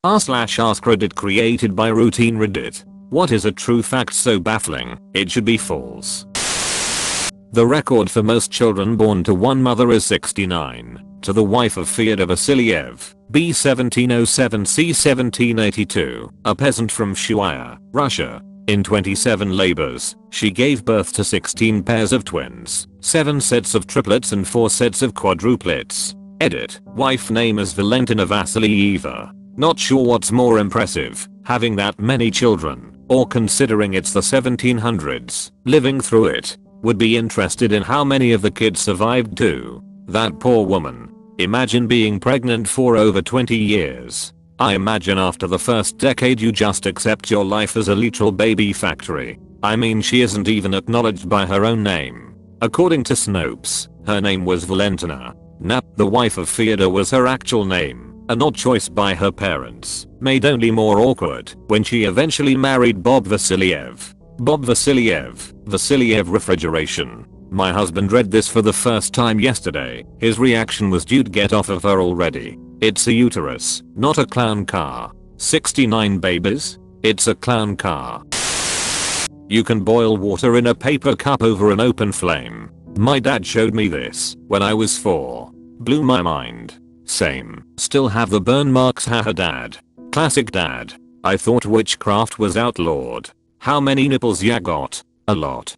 r/AskReddit created by routinereddit. What is a true fact so baffling, it should be false? The record for most children born to one mother is 69, to the wife of Fyodor Vasilyev, B 1707 C 1782, a peasant from Shuya, Russia. In 27 labors, she gave birth to 16 pairs of twins, 7 sets of triplets and 4 sets of quadruplets. Edit. Wife name is Valentina Vasilyeva. Not sure what's more impressive, having that many children, or considering it's the 1700s, living through it. Would be interested in how many of the kids survived too. That poor woman. Imagine being pregnant for over 20 years. I imagine after the first decade you just accept your life as a literal baby factory. I mean, she isn't even acknowledged by her own name. According to Snopes, her name was Valentina. The wife of Fyodor was her actual name, an odd choice by her parents, made only more awkward when she eventually married Bob Vasilyev. Bob Vasilyev, Vasilyev refrigeration. My husband read this for the first time yesterday. His reaction was, dude, get off of her already. It's a uterus, not a clown car. 69 babies? It's a clown car. You can boil water in a paper cup over an open flame. My dad showed me this when I was 4. Blew my mind. Same. Still have the burn marks. Haha dad. Classic dad. I thought witchcraft was outlawed. How many nipples ya got? A lot.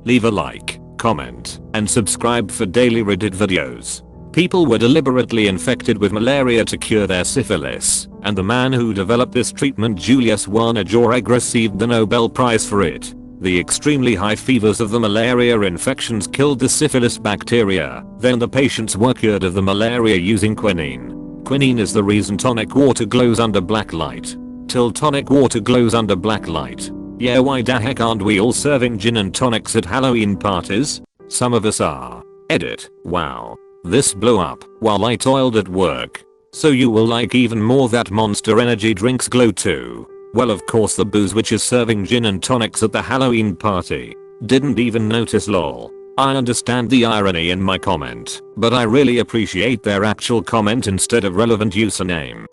Leave a like, comment, and subscribe for daily Reddit videos. People were deliberately infected with malaria to cure their syphilis, and the man who developed this treatment, Julius Werner, received the Nobel Prize for it. The extremely high fevers of the malaria infections killed the syphilis bacteria, then the patients were cured of the malaria using quinine. Quinine is the reason tonic water glows under black light. Till tonic water glows under black light. Yeah, why the heck aren't we all serving gin and tonics at Halloween parties? Some of us are. Edit. Wow. This blew up while I toiled at work. So you will like even more that Monster Energy drinks glow too. Well, of course the booze which is serving gin and tonics at the Halloween party. Didn't even notice, lol. I understand the irony in my comment, but I really appreciate their actual comment instead of relevant username.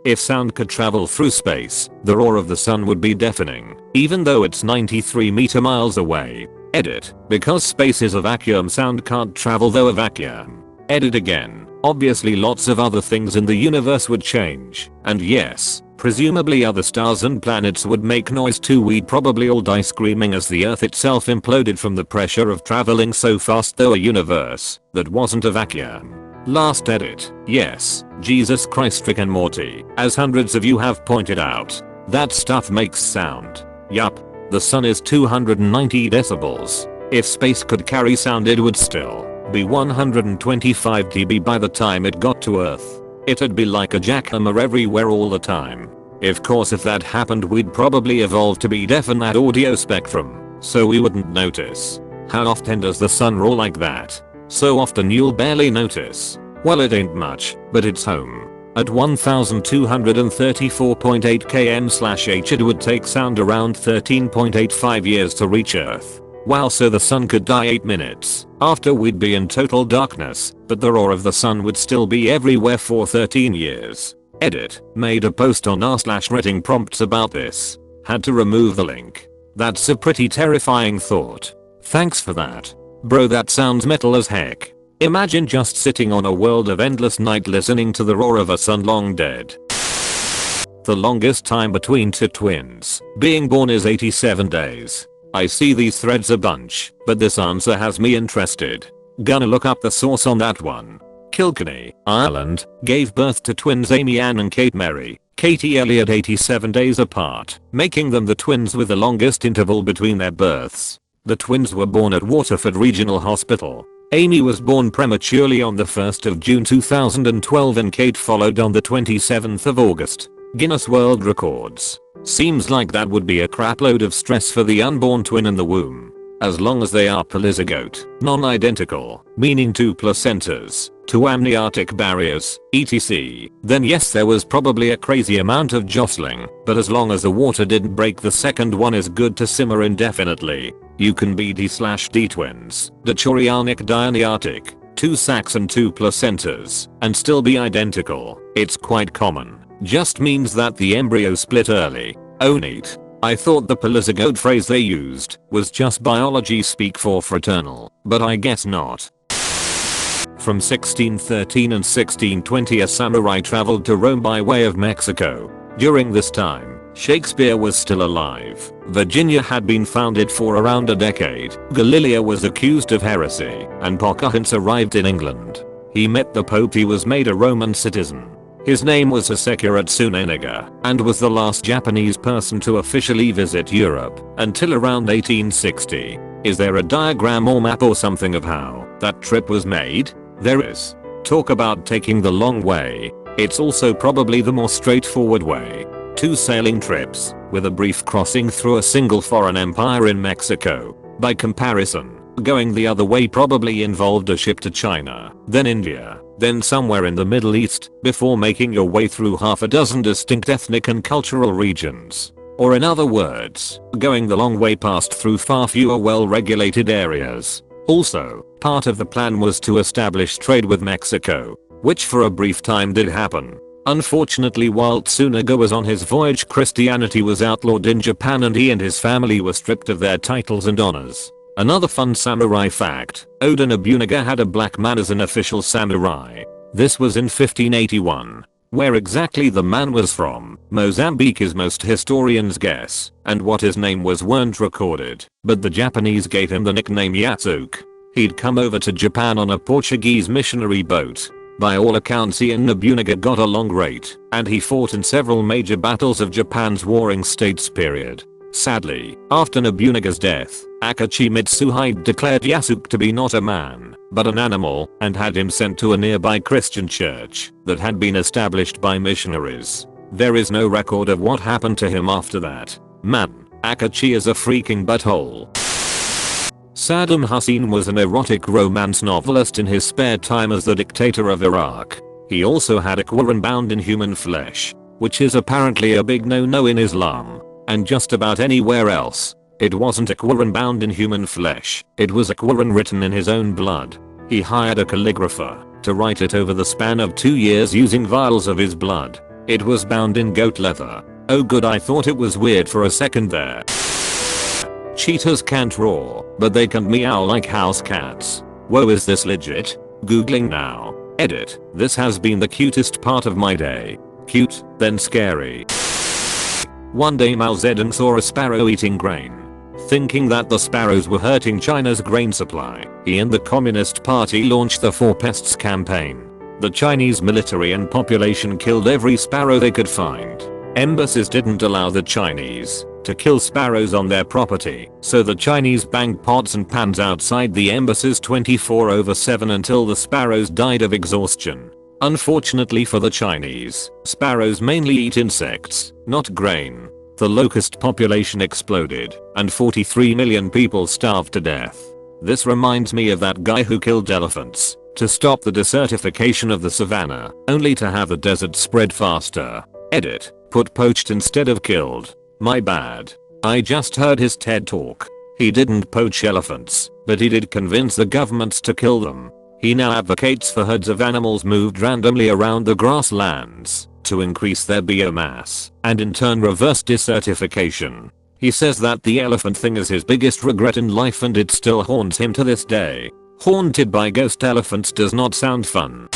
If sound could travel through space, the roar of the sun would be deafening, even though it's 93 miles away. Edit. Because space is a vacuum, sound can't travel though a vacuum. Edit again. Obviously lots of other things in the universe would change, and yes, presumably other stars and planets would make noise too. We'd probably all die screaming as the Earth itself imploded from the pressure of traveling so fast through a universe that wasn't a vacuum. Last edit. Yes, Jesus Christ, Rick and Morty, as hundreds of you have pointed out. That stuff makes sound. Yup. The sun is 290 decibels. If space could carry sound, it would still be 125 dB by the time it got to Earth. It'd be like a jackhammer everywhere all the time. Of course, if that happened, we'd probably evolve to be deaf in that audio spectrum, so we wouldn't notice. How often does the sun roar like that? So often you'll barely notice. Well, it ain't much, but it's home. At 1234.8 km/h it would take sound around 13.85 years to reach Earth. Wow, so the sun could die 8 minutes after we'd be in total darkness, but the roar of the sun would still be everywhere for 13 years. Edit. Made a post on r/writing prompts about this. Had to remove the link. That's a pretty terrifying thought. Thanks for that. Bro, that sounds metal as heck. Imagine just sitting on a world of endless night listening to the roar of a sun long dead. The longest time between two twins being born is 87 days. I see these threads a bunch, but this answer has me interested. Gonna look up the source on that one. Kilkenny, Ireland, gave birth to twins Amy Ann and Kate Mary, Katie Elliott 87 days apart, making them the twins with the longest interval between their births. The twins were born at Waterford Regional Hospital. Amy was born prematurely on the 1st of June 2012 and Kate followed on the 27th of August. Guinness World Records. Seems like that would be a crapload of stress for the unborn twin in the womb. As long as they are polyzygote, non-identical, meaning two placentas, two amniotic barriers, etc. Then yes, there was probably a crazy amount of jostling, but as long as the water didn't break, the second one is good to simmer indefinitely. You can be D/D twins, dichorionic diamniotic, 2 sacs and 2 placentas, and still be identical. It's quite common. Just means that the embryo split early. Oh neat. I thought the polyzygote phrase they used was just biology speak for fraternal, but I guess not. From 1613 and 1620 a samurai traveled to Rome by way of Mexico. During this time, Shakespeare was still alive. Virginia had been founded for around a decade. Galileo was accused of heresy, and Pocahontas arrived in England. He met the Pope. He was made a Roman citizen. His name was Hasekura Tsuneniga, and was the last Japanese person to officially visit Europe until around 1860. Is there a diagram or map or something of how that trip was made? There is. Talk about taking the long way. It's also probably the more straightforward way. 2 sailing trips, with a brief crossing through a single foreign empire in Mexico. By comparison, going the other way probably involved a ship to China, then India, then somewhere in the Middle East, before making your way through half a dozen distinct ethnic and cultural regions. Or in other words, going the long way passed through far fewer well-regulated areas. Also, part of the plan was to establish trade with Mexico, which for a brief time did happen. Unfortunately, while Tsunaga was on his voyage, Christianity was outlawed in Japan and he and his family were stripped of their titles and honors. Another fun samurai fact, Oda Nobunaga had a black man as an official samurai. This was in 1581. Where exactly the man was from, Mozambique is most historians guess, and what his name was weren't recorded, but the Japanese gave him the nickname Yatsuke. He'd come over to Japan on a Portuguese missionary boat. By all accounts he and Nobunaga got along great, and he fought in several major battles of Japan's warring states period. Sadly, after Nobunaga's death, Akachi Mitsuhide declared Yasuke to be not a man, but an animal, and had him sent to a nearby Christian church that had been established by missionaries. There is no record of what happened to him after that. Man, Akachi is a freaking butthole. Saddam Hussein was an erotic romance novelist in his spare time as the dictator of Iraq. He also had a Quran bound in human flesh, which is apparently a big no-no in Islam, and just about anywhere else. It wasn't a Quran bound in human flesh, it was a Quran written in his own blood. He hired a calligrapher to write it over the span of 2 years using vials of his blood. It was bound in goat leather. Oh good, I thought it was weird for a second there. Cheetahs can't roar, but they can meow like house cats. Whoa, is this legit? Googling now. Edit. This has been the cutest part of my day. Cute, then scary. One day Mao Zedong saw a sparrow eating grain. Thinking that the sparrows were hurting China's grain supply, he and the Communist Party launched the Four Pests campaign. The Chinese military and population killed every sparrow they could find. Embassies didn't allow the Chinese to kill sparrows on their property, so the Chinese banged pots and pans outside the embassies 24/7 until the sparrows died of exhaustion. Unfortunately for the Chinese, sparrows mainly eat insects, not grain. The locust population exploded, and 43 million people starved to death. This reminds me of that guy who killed elephants to stop the desertification of the savannah, only to have the desert spread faster. Edit. Put poached instead of killed. My bad. I just heard his TED talk. He didn't poach elephants, but he did convince the governments to kill them. He now advocates for herds of animals moved randomly around the grasslands to increase their biomass and in turn reverse desertification. He says that the elephant thing is his biggest regret in life and it still haunts him to this day. Haunted by ghost elephants does not sound fun.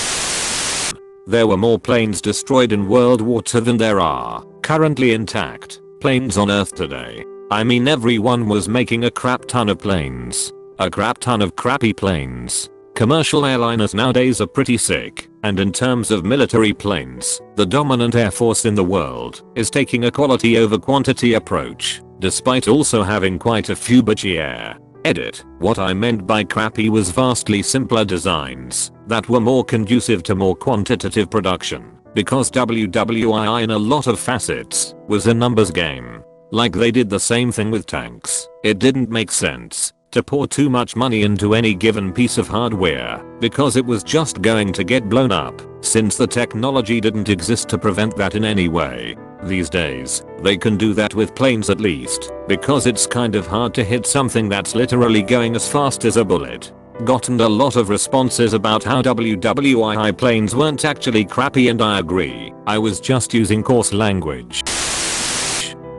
There were more planes destroyed in World War II than there are currently intact planes on Earth today. I mean, everyone was making a crap ton of planes. A crap ton of crappy planes. Commercial airliners nowadays are pretty sick, and in terms of military planes, the dominant air force in the world is taking a quality over quantity approach, despite also having quite a few budgie air. Edit. What I meant by crappy was vastly simpler designs that were more conducive to more quantitative production, because WWII in a lot of facets was a numbers game. Like they did the same thing with tanks. It didn't make sense to pour too much money into any given piece of hardware because it was just going to get blown up, since the technology didn't exist to prevent that in any way. These days, they can do that with planes at least, because it's kind of hard to hit something that's literally going as fast as a bullet. Gotten a lot of responses about how WWII planes weren't actually crappy, and I agree. I was just using coarse language.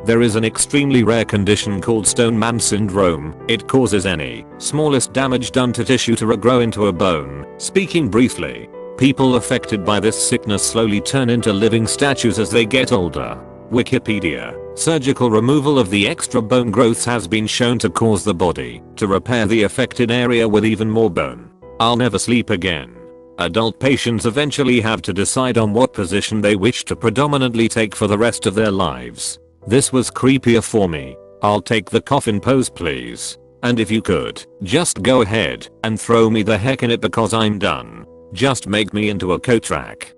There is an extremely rare condition called Stoneman syndrome. It causes any smallest damage done to tissue to regrow into a bone. Speaking briefly, people affected by this sickness slowly turn into living statues as they get older. Wikipedia. Surgical removal of the extra bone growths has been shown to cause the body to repair the affected area with even more bone. I'll never sleep again. Adult patients eventually have to decide on what position they wish to predominantly take for the rest of their lives. This was creepier for me. I'll take the coffin pose, please. And if you could, just go ahead and throw me the heck in it because I'm done. Just make me into a coat rack.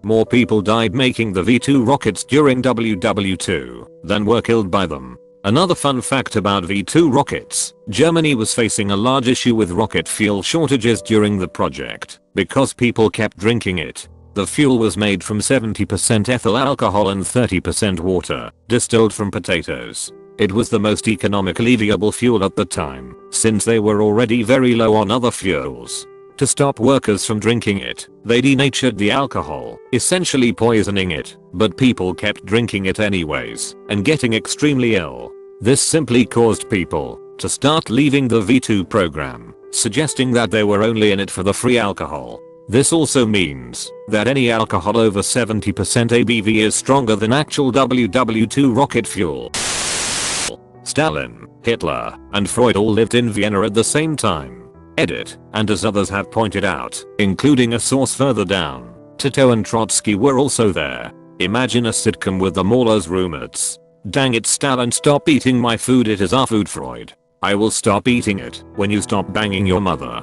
More people died making the V2 rockets during WW2 than were killed by them. Another fun fact about V2 rockets, Germany was facing a large issue with rocket fuel shortages during the project because people kept drinking it. The fuel was made from 70% ethyl alcohol and 30% water, distilled from potatoes. It was the most economically viable fuel at the time, since they were already very low on other fuels. To stop workers from drinking it, they denatured the alcohol, essentially poisoning it, but people kept drinking it anyways, and getting extremely ill. This simply caused people to start leaving the V2 program, suggesting that they were only in it for the free alcohol. This also means that any alcohol over 70% ABV is stronger than actual WW2 rocket fuel. Stalin, Hitler, and Freud all lived in Vienna at the same time. Edit, and as others have pointed out, including a source further down, Tito and Trotsky were also there. Imagine a sitcom with them all as roommates. Dang it, Stalin, stop eating my food, it is our food, Freud. I will stop eating it when you stop banging your mother.